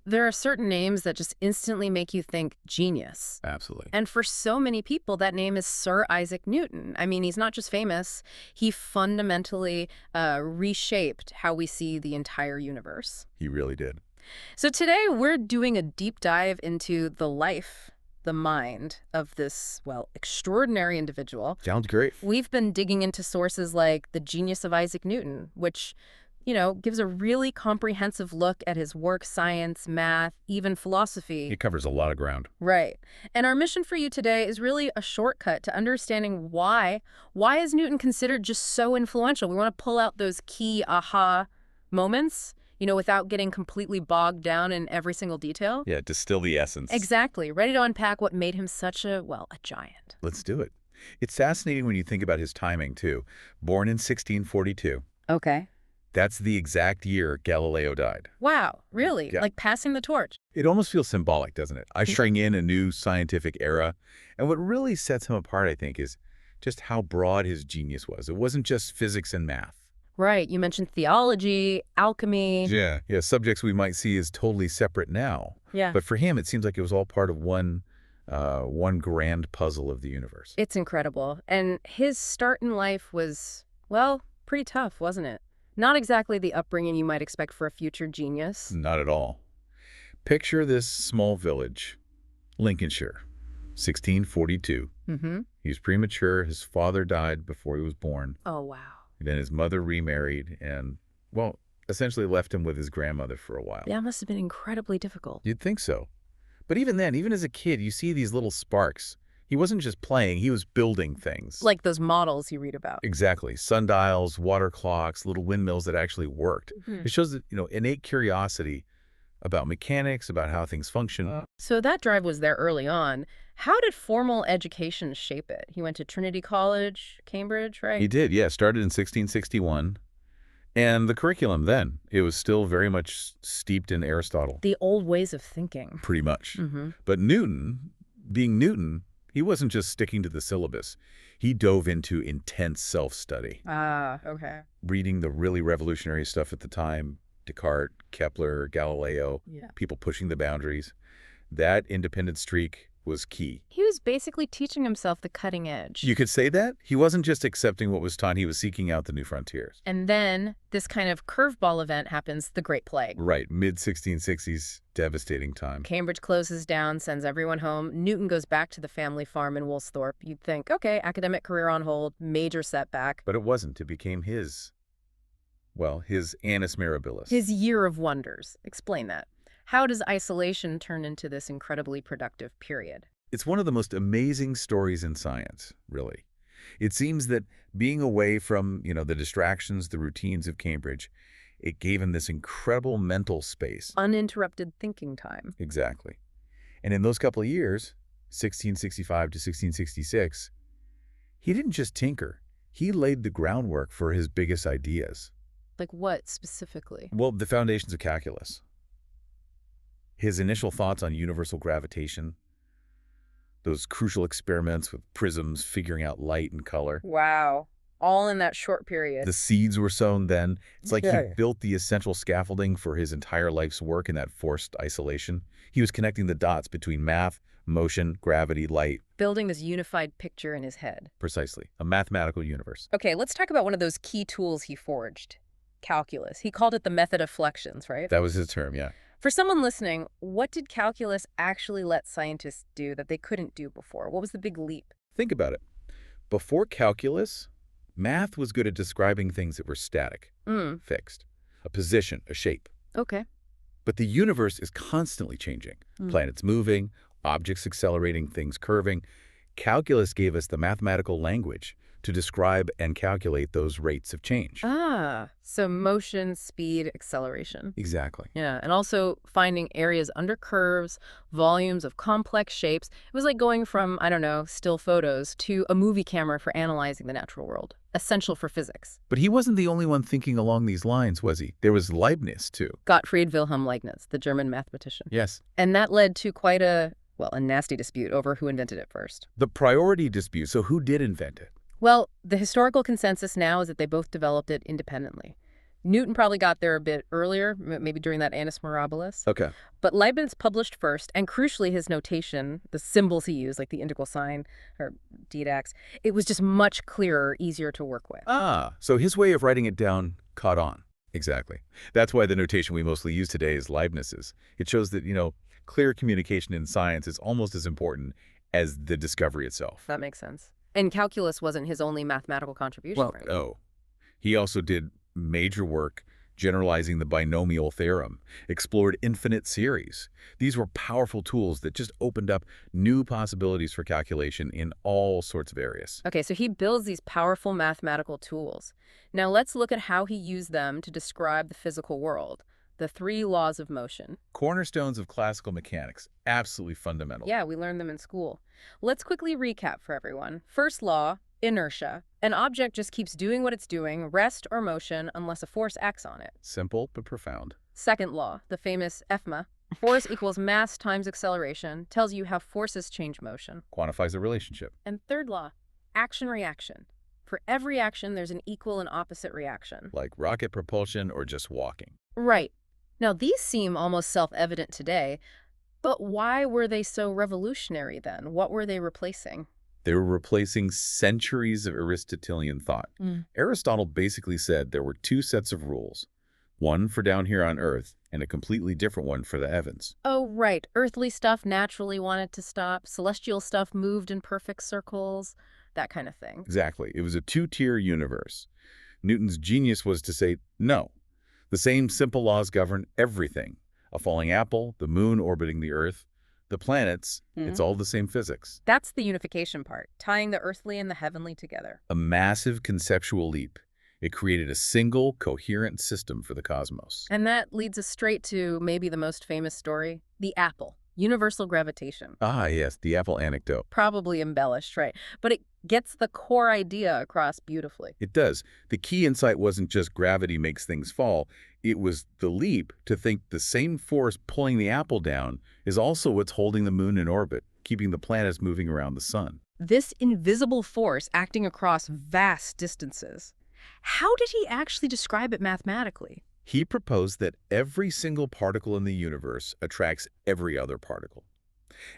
There are certain names that just instantly make you think genius. Absolutely. And for so many people, that name is Sir Isaac Newton. I mean, he's not just famous, he fundamentally reshaped how we see the entire universe. He really did. So today, we're doing a deep dive into the life, the mind of this, well, extraordinary individual. Sounds great. We've been digging into sources like The Genius of Isaac Newton, which gives a really comprehensive look at his work, science, math, even philosophy. He covers a lot of ground. Right. And our mission for you today is really a shortcut to understanding why is Newton considered just so influential. We want to pull out those key aha moments, without getting completely bogged down in every single detail. Yeah, distill the essence. Exactly. Ready to unpack what made him such a giant. Let's do it. It's fascinating when you think about his timing, too. Born in 1642. Okay. That's the exact year Galileo died. Wow, really? Yeah. Like passing the torch. It almost feels symbolic, doesn't it? Ushering in a new scientific era. And what really sets him apart, I think, is just how broad his genius was. It wasn't just physics and math. Right. You mentioned theology, alchemy. Yeah, subjects we might see as totally separate now. Yeah. But for him, it seems like it was all part of one grand puzzle of the universe. It's incredible. And his start in life was, pretty tough, wasn't it? Not exactly the upbringing you might expect for a future genius. Not at all. Picture this small village, Lincolnshire, 1642. Mm-hmm. He was premature. His father died before he was born. Oh, wow. Then his mother remarried and, essentially left him with his grandmother for a while. That must have been incredibly difficult. You'd think so. But even then, even as a kid, you see these little sparks. He wasn't just playing, he was building things. Like those models you read about. Exactly. Sundials, water clocks, little windmills that actually worked. Mm-hmm. It shows that, innate curiosity about mechanics, about how things function. So that drive was there early on. How did formal education shape it? He went to Trinity College, Cambridge, right? He did, yeah. Started in 1661. And the curriculum then, it was still very much steeped in Aristotle. The old ways of thinking. Pretty much. Mm-hmm. But Newton, being Newton, he wasn't just sticking to the syllabus. He dove into intense self-study. Ah, okay. Reading the really revolutionary stuff at the time, Descartes, Kepler, Galileo, Yeah. people pushing the boundaries. That independent streak was key. He was basically teaching himself the cutting edge. You could say that. He wasn't just accepting what was taught, he was seeking out the new frontiers. And then this kind of curveball event happens, the Great Plague. Right, mid-1660s, devastating time. Cambridge closes down, sends everyone home. Newton goes back to the family farm in Woolsthorpe. You'd think, okay, academic career on hold, major setback. But it wasn't. It became his annus mirabilis. His year of wonders. Explain that. How does isolation turn into this incredibly productive period? It's one of the most amazing stories in science, really. It seems that being away from, the distractions, the routines of Cambridge, it gave him this incredible mental space. Uninterrupted thinking time. Exactly. And in those couple of years, 1665 to 1666, he didn't just tinker. He laid the groundwork for his biggest ideas. Like what specifically? Well, the foundations of calculus. His initial thoughts on universal gravitation, those crucial experiments with prisms figuring out light and color. Wow. All in that short period. The seeds were sown then. It's like Yeah. he built the essential scaffolding for his entire life's work in that forced isolation. He was connecting the dots between math, motion, gravity, light. Building this unified picture in his head. Precisely. A mathematical universe. Okay, let's talk about one of those key tools he forged. Calculus. He called it the method of flexions, right? That was his term, yeah. For someone listening, what did calculus actually let scientists do that they couldn't do before? What was the big leap? Think about it. Before calculus, math was good at describing things that were static, fixed, a position, a shape. Okay. But the universe is constantly changing. Planets moving, objects accelerating, things curving. Calculus gave us the mathematical language to describe and calculate those rates of change. Ah, so motion, speed, acceleration. Exactly. Yeah, and also finding areas under curves, volumes of complex shapes. It was like going from, still photos to a movie camera for analyzing the natural world. Essential for physics. But he wasn't the only one thinking along these lines, was he? There was Leibniz, too. Gottfried Wilhelm Leibniz, the German mathematician. Yes. And that led to quite a nasty dispute over who invented it first. The priority dispute. So who did invent it? Well, the historical consensus now is that they both developed it independently. Newton probably got there a bit earlier, maybe during that Annus Mirabilis. Okay. But Leibniz published first, and crucially his notation, the symbols he used, like the integral sign or didax, it was just much clearer, easier to work with. Ah, so his way of writing it down caught on. Exactly. That's why the notation we mostly use today is Leibniz's. It shows that, clear communication in science is almost as important as the discovery itself. That makes sense. And calculus wasn't his only mathematical contribution, right? Oh. He also did major work generalizing the binomial theorem, explored infinite series. These were powerful tools that just opened up new possibilities for calculation in all sorts of areas. Okay, so he builds these powerful mathematical tools. Now let's look at how he used them to describe the physical world, the 3 laws of motion. Cornerstones of classical mechanics, absolutely fundamental. Yeah, we learned them in school. Let's quickly recap for everyone. First law, inertia. An object just keeps doing what it's doing, rest or motion, unless a force acts on it. Simple but profound. Second law, the famous EFMA. Force equals mass times acceleration, tells you how forces change motion. Quantifies the relationship. And third law, action-reaction. For every action, there's an equal and opposite reaction. Like rocket propulsion or just walking. Right. Now, these seem almost self-evident today, but why were they so revolutionary then? What were they replacing? They were replacing centuries of Aristotelian thought. Aristotle basically said there were 2 sets of rules, one for down here on Earth and a completely different one for the heavens. Oh, right. Earthly stuff naturally wanted to stop. Celestial stuff moved in perfect circles, that kind of thing. Exactly. It was a 2-tier universe. Newton's genius was to say, no, the same simple laws govern everything. A falling apple, the moon orbiting the Earth, the planets, it's all the same physics. That's the unification part, tying the earthly and the heavenly together. A massive conceptual leap. It created a single, coherent system for the cosmos. And that leads us straight to maybe the most famous story, the apple, universal gravitation. Ah, yes, the apple anecdote. Probably embellished, right? But it gets the core idea across beautifully. It does. The key insight wasn't just gravity makes things fall. It was the leap to think the same force pulling the apple down is also what's holding the moon in orbit, keeping the planets moving around the sun. This invisible force acting across vast distances. How did he actually describe it mathematically? He proposed that every single particle in the universe attracts every other particle.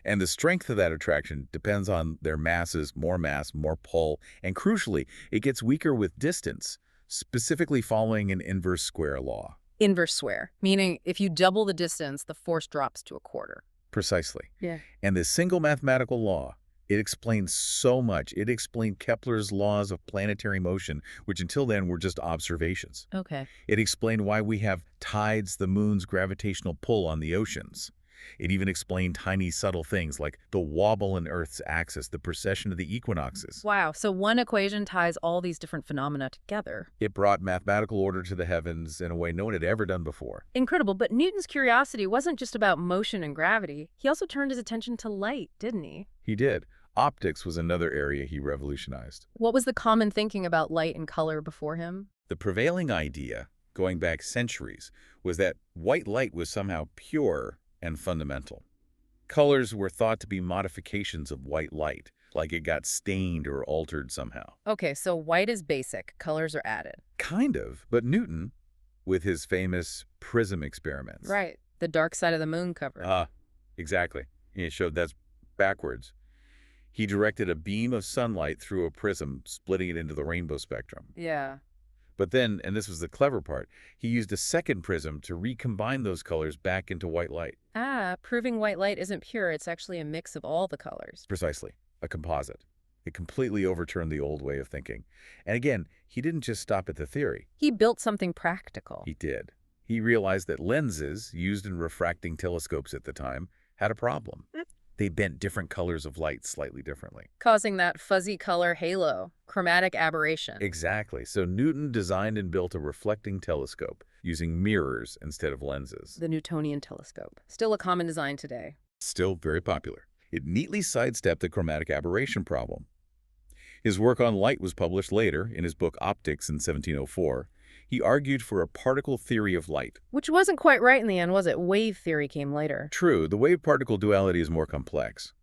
And the strength of that attraction depends on their masses, more mass, more pull, and crucially, it gets weaker with distance, specifically following an inverse square law. Inverse square, meaning if you double the distance, the force drops to a quarter. Precisely. Yeah. And this single mathematical law, it explains so much. It explained Kepler's laws of planetary motion, which until then were just observations. Okay. It explained why we have tides, the moon's gravitational pull on the oceans. It even explained tiny subtle things like the wobble in Earth's axis, the precession of the equinoxes. Wow, so one equation ties all these different phenomena together. It brought mathematical order to the heavens in a way no one had ever done before. Incredible, but Newton's curiosity wasn't just about motion and gravity. He also turned his attention to light, didn't he? He did. Optics was another area he revolutionized. What was the common thinking about light and color before him? The prevailing idea, going back centuries, was that white light was somehow pure and fundamental. Colors were thought to be modifications of white light, like it got stained or altered somehow. Okay, so white is basic, colors are added. Kind of, but Newton, with his famous prism experiments. Right, the dark side of the moon cover. Exactly. He showed that's backwards. He directed a beam of sunlight through a prism, splitting it into the rainbow spectrum. Yeah. But then, and this was the clever part, he used a second prism to recombine those colors back into white light. Proving white light isn't pure, it's actually a mix of all the colors. Precisely. A composite. It completely overturned the old way of thinking. And again, he didn't just stop at the theory. He built something practical. He did. He realized that lenses, used in refracting telescopes at the time, had a problem. They bent different colors of light slightly differently. Causing that fuzzy color halo, chromatic aberration. Exactly. So Newton designed and built a reflecting telescope using mirrors instead of lenses. The Newtonian telescope. Still a common design today. Still very popular. It neatly sidestepped the chromatic aberration problem. His work on light was published later in his book Optics in 1704. He argued for a particle theory of light. Which wasn't quite right in the end, was it? Wave theory came later. True, the wave-particle duality is more complex.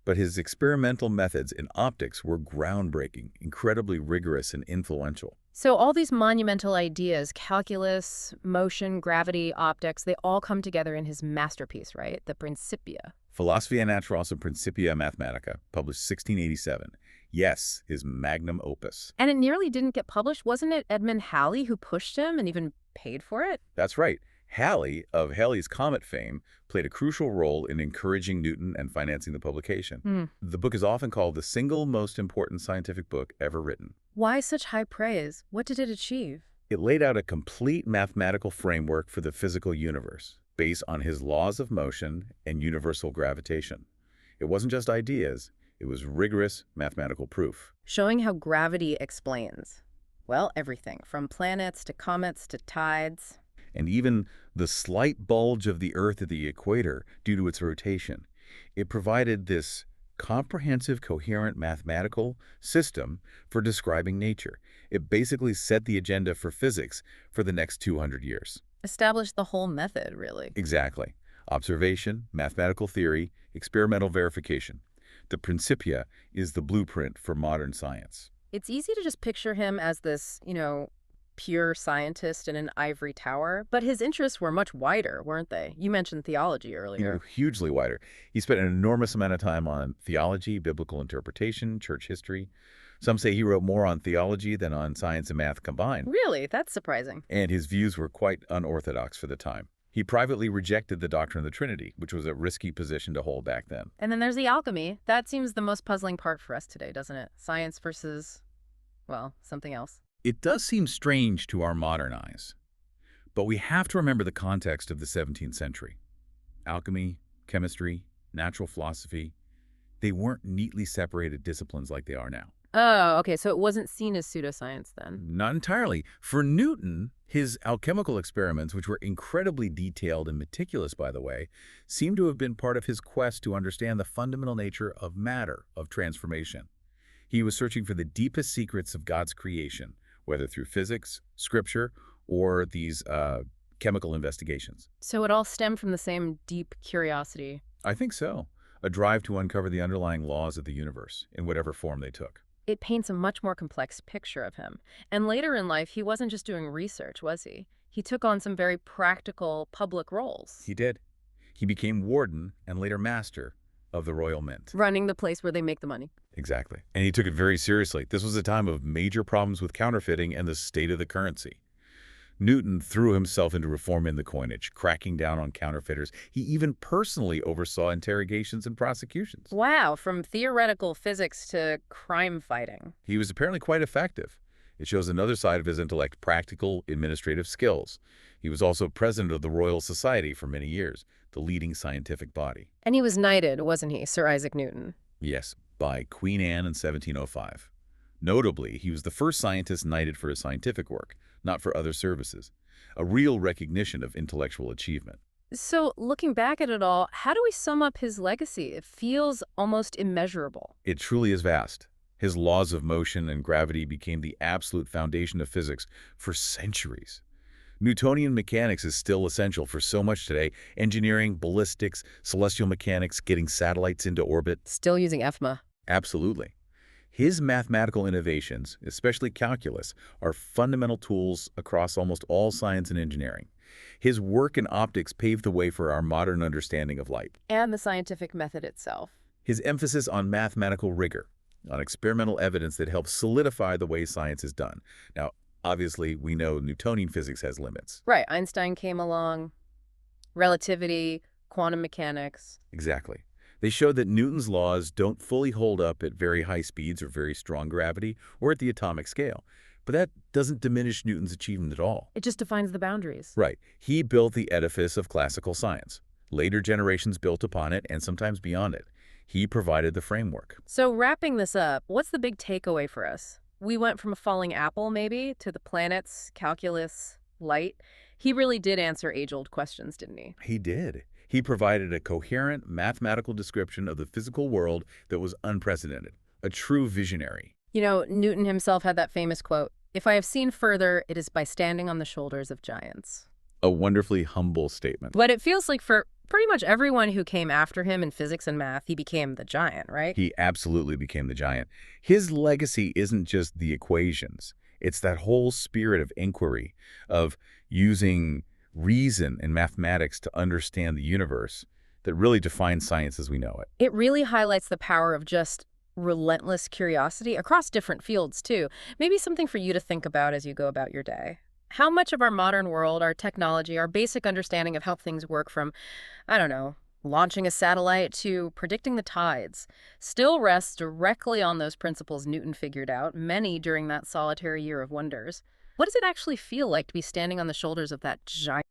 But his experimental methods in optics were groundbreaking, incredibly rigorous and influential. So all these monumental ideas, calculus, motion, gravity, optics, they all come together in his masterpiece, right? The Principia. Philosophiae Naturalis and Principia Mathematica, published 1687. Yes, his magnum opus. And it nearly didn't get published. Wasn't it Edmund Halley who pushed him and even paid for it? That's right. Halley, of Halley's Comet fame, played a crucial role in encouraging Newton and financing the publication. The book is often called the single most important scientific book ever written. Why such high praise? What did it achieve? It laid out a complete mathematical framework for the physical universe, based on his laws of motion and universal gravitation. It wasn't just ideas, it was rigorous mathematical proof. Showing how gravity explains, well, everything from planets to comets to tides. And even the slight bulge of the Earth at the equator due to its rotation. It provided this comprehensive, coherent mathematical system for describing nature. It basically set the agenda for physics for the next 200 years. Established the whole method, really. Exactly. Observation, mathematical theory, experimental verification. The Principia is the blueprint for modern science. It's easy to just picture him as this, pure scientist in an ivory tower, but his interests were much wider, weren't they? You mentioned theology earlier. Hugely wider. He spent an enormous amount of time on theology, biblical interpretation, church history. Some say he wrote more on theology than on science and math combined. Really? That's surprising. And his views were quite unorthodox for the time. He privately rejected the doctrine of the Trinity, which was a risky position to hold back then. And then there's the alchemy. That seems the most puzzling part for us today, doesn't it? Science versus, well, something else. It does seem strange to our modern eyes, but we have to remember the context of the 17th century. Alchemy, chemistry, natural philosophy, they weren't neatly separated disciplines like they are now. Oh, okay, so it wasn't seen as pseudoscience then. Not entirely. For Newton, his alchemical experiments, which were incredibly detailed and meticulous, by the way, seem to have been part of his quest to understand the fundamental nature of matter, of transformation. He was searching for the deepest secrets of God's creation, whether through physics, scripture, or these chemical investigations. So it all stemmed from the same deep curiosity. I think so. A drive to uncover the underlying laws of the universe, in whatever form they took. It paints a much more complex picture of him. And later in life, he wasn't just doing research, was he? He took on some very practical public roles. He did. He became warden and later master of the Royal Mint. Running the place where they make the money. Exactly. And he took it very seriously. This was a time of major problems with counterfeiting and the state of the currency. Newton threw himself into reforming the coinage, cracking down on counterfeiters. He even personally oversaw interrogations and prosecutions. Wow, from theoretical physics to crime fighting. He was apparently quite effective. It shows another side of his intellect, practical administrative skills. He was also president of the Royal Society for many years, the leading scientific body. And he was knighted, wasn't he, Sir Isaac Newton? Yes, by Queen Anne in 1705. Notably, he was the first scientist knighted for his scientific work, not for other services, a real recognition of intellectual achievement. So, looking back at it all, how do we sum up his legacy? It feels almost immeasurable. It truly is vast. His laws of motion and gravity became the absolute foundation of physics for centuries. Newtonian mechanics is still essential for so much today: engineering, ballistics, celestial mechanics, getting satellites into orbit. Still using EFMA. Absolutely. His mathematical innovations, especially calculus, are fundamental tools across almost all science and engineering. His work in optics paved the way for our modern understanding of light. And the scientific method itself. His emphasis on mathematical rigor, on experimental evidence that helps solidify the way science is done. Now, obviously, we know Newtonian physics has limits. Right. Einstein came along, relativity, quantum mechanics. Exactly. They show that Newton's laws don't fully hold up at very high speeds or very strong gravity or at the atomic scale. But that doesn't diminish Newton's achievement at all. It just defines the boundaries. Right. He built the edifice of classical science. Later generations built upon it and sometimes beyond it. He provided the framework. So wrapping this up, what's the big takeaway for us? We went from a falling apple, maybe, to the planets, calculus, light. He really did answer age-old questions, didn't he? He did. He provided a coherent mathematical description of the physical world that was unprecedented. A true visionary. You know, Newton himself had that famous quote, "If I have seen further, it is by standing on the shoulders of giants." A wonderfully humble statement. But it feels like for pretty much everyone who came after him in physics and math, he became the giant, right? He absolutely became the giant. His legacy isn't just the equations. It's that whole spirit of inquiry, of using reason and mathematics to understand the universe that really defines science as we know it. It really highlights the power of just relentless curiosity across different fields, too. Maybe something for you to think about as you go about your day. How much of our modern world, our technology, our basic understanding of how things work from, I don't know, launching a satellite to predicting the tides, still rests directly on those principles Newton figured out, many during that solitary year of wonders? What does it actually feel like to be standing on the shoulders of that giant